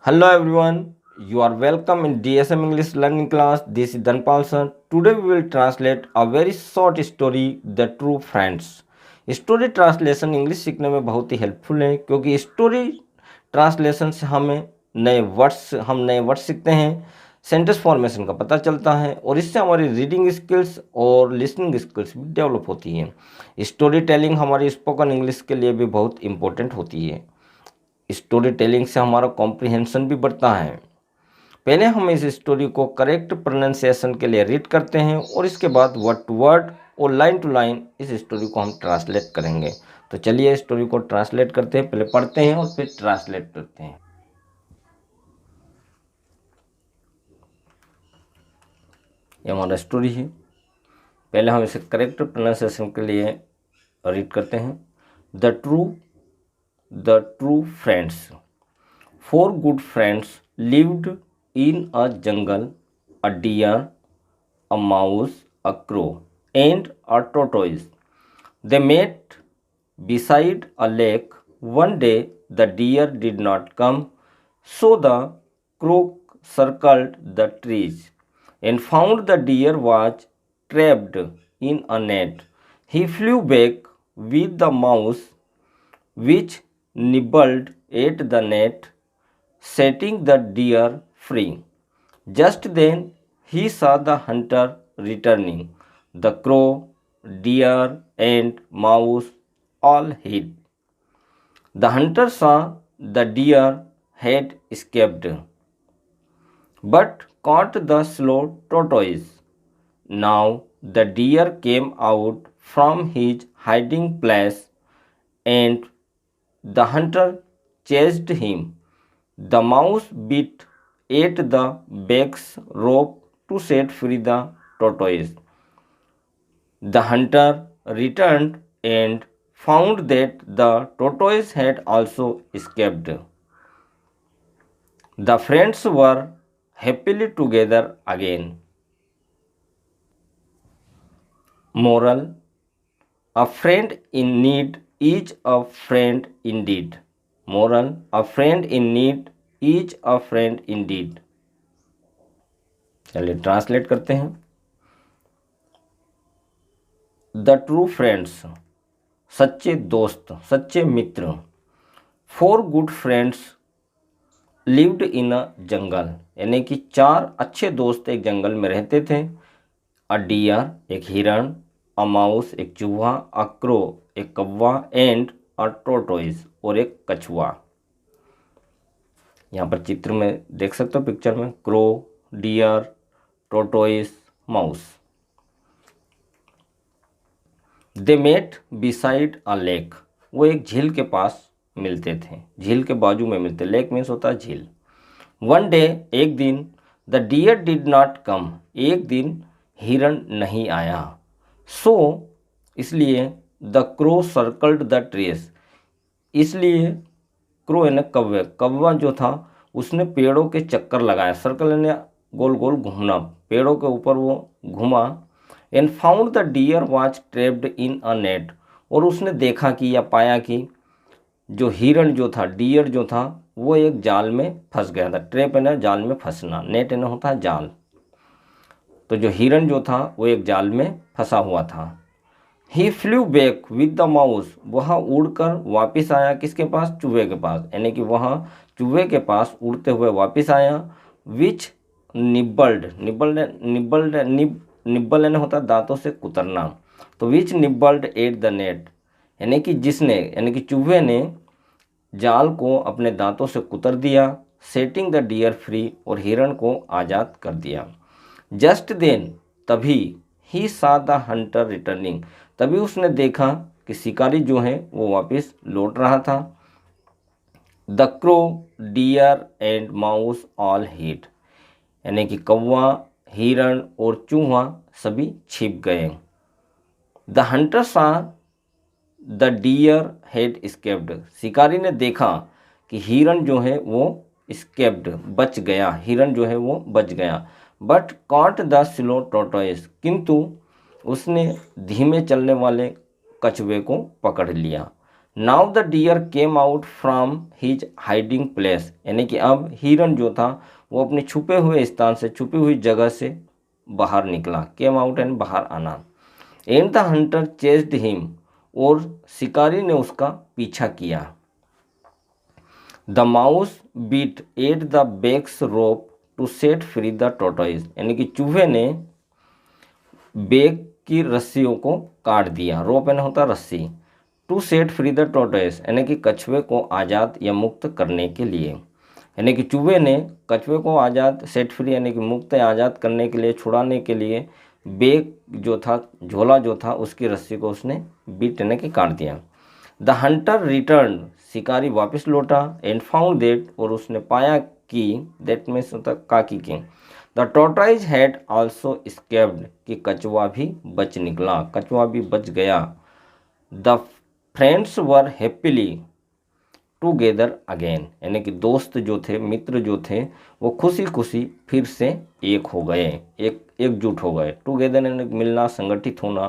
Hello everyone, you are welcome in DSM English learning class. This is Dhanpal sir. Today we will translate a very short story, The True Friends. Story translation English सीखने में बहुत ही helpful है क्योंकि story translation से हम नए words सीखते हैं, सेंटेंस फॉर्मेशन का पता चलता है और इससे हमारी रीडिंग स्किल्स और लिसनिंग स्किल्स भी डेवलप होती हैं। स्टोरी टेलिंग हमारी स्पोकन इंग्लिश के लिए भी बहुत इंपॉर्टेंट होती है। स्टोरी टेलिंग से हमारा कॉम्प्रिहेंशन भी बढ़ता है। पहले हम इस स्टोरी को करेक्ट प्रोनाउंसिएशन के लिए रीड करते हैं और इसके बाद वर्ड टू वर्ड और लाइन टू लाइन इस स्टोरी को हम ट्रांसलेट करेंगे। तो चलिए स्टोरी को ट्रांसलेट करते हैं, पहले पढ़ते हैं और फिर ट्रांसलेट करते हैं। ये हमारा स्टोरी है। पहले हम इसे करेक्ट प्रोनाउंसिएशन के लिए रीड करते हैं। The true friends. 4 good friends lived in a jungle: a deer, a mouse, a crow, and a tortoise. They met beside a lake. One day the deer did not come, so the crow circled the trees and found the deer was trapped in a net. He flew back with the mouse, which nibbled at the net, setting the deer free. Just then he saw the hunter returning. The crow, deer, and mouse all hid. The hunter saw the deer had escaped, but caught the slow tortoise. Now the deer came out from his hiding place, and the hunter chased him. The mouse bit at the back's rope to set free the tortoise. The hunter returned and found that the tortoise had also escaped. The friends were happily together again. Moral: a friend in need is a friend indeed. Moral: a friend in need is a friend indeed. चलिए translate करते हैं। The true friends, सच्चे दोस्त, सच्चे मित्र। 4 good friends lived in अ जंगल, यानी कि 4 अच्छे दोस्त एक जंगल में रहते थे। अ डियर, एक हिरण, अ माउस, एक चूहा, अ क्रो, एक कौवा, एंड अ टोर्टोइज, और एक कछुआ। यहाँ पर चित्र में देख सकते हो, पिक्चर में crow, deer, tortoise, mouse. They met beside a lake, वो एक झील के पास मिलते थे, झील के बाजू में मिलते। लेक मीन्स होता है झील। वन डे, एक दिन, the deer did not come, एक दिन हिरण नहीं आया। सो, इसलिए, the crow circled the trees, इसलिए क्रो यानी कौवे, कौवा जो था उसने पेड़ों के चक्कर लगाया। सर्कल यानी गोल गोल घूमना, पेड़ों के ऊपर वो घूमा। And found the deer was trapped in a net, और उसने देखा कि या पाया कि जो हिरण जो था, डियर जो था, वो एक जाल में फंस गया था। ट्रैप यानी जाल में फंसना, नेट यानी होता है जाल। तो जो हिरण जो था वो एक जाल में फंसा हुआ था। He flew back with the mouse, वह उड़कर वापस आया किसके पास? चूहे के पास, यानी कि वह चूहे के पास उड़ते हुए वापस आया। विच निब्बल्ड, निब्बल यानी होता है दांतों से कुतरना। तो विच निब्बल्ड एट द नेट, यानी कि जिसने, यानी कि चूहे ने जाल को अपने दांतों से कुतर दिया। सेटिंग द डियर फ्री, और हिरण को आज़ाद कर दिया। जस्ट देन, तभी, ही सा द हंटर रिटर्निंग, तभी उसने देखा कि शिकारी जो है वो वापस लौट रहा था। The crow, deer and mouse all hid, यानी कि कौवा, हिरण और चूहा सभी छिप गए। The hunter saw the deer had escaped, शिकारी ने देखा कि हिरण जो है वो एस्केप्ड, बच गया, हिरण जो है वो बच गया। But caught the slow tortoise, किंतु उसने धीमे चलने वाले कछुए को पकड़ लिया। Now the deer came out from his hiding place, यानी कि अब हिरन जो था वो अपने छुपे हुए स्थान से, छुपी हुई जगह से बाहर निकला। केम आउट यानी बाहर आना। And the hunter chased him, और शिकारी ने उसका पीछा किया। The mouse bit at the backs rope to set free the tortoise, यानी कि चूहे ने बेग की रस्सियों को काट दिया। रोप यानी होता रस्सी। To set free the tortoise यानी कि कछुए को आज़ाद या मुक्त करने के लिए, यानी कि चूहे ने कछुए को आज़ाद, सेट फ्री यानी कि मुक्त या आज़ाद करने के लिए, छुड़ाने के लिए बेग जो था, झोला जो था, उसकी रस्सी को उसने बीट यानी कि काट दिया। द हंटर रिटर्न, शिकारी वापस लौटा। एंड फाउंड दैट, और उसने पाया कि, दैट मीन्स होता काकी की, the tortoise had also escaped, कि कछुआ भी बच निकला, कछुआ भी बच गया। The friends were happily together again, यानी कि दोस्त जो थे, मित्र जो थे, वो खुशी खुशी फिर से एक हो गए, एकजुट हो गए। टुगेदर यानी मिलना, संगठित होना,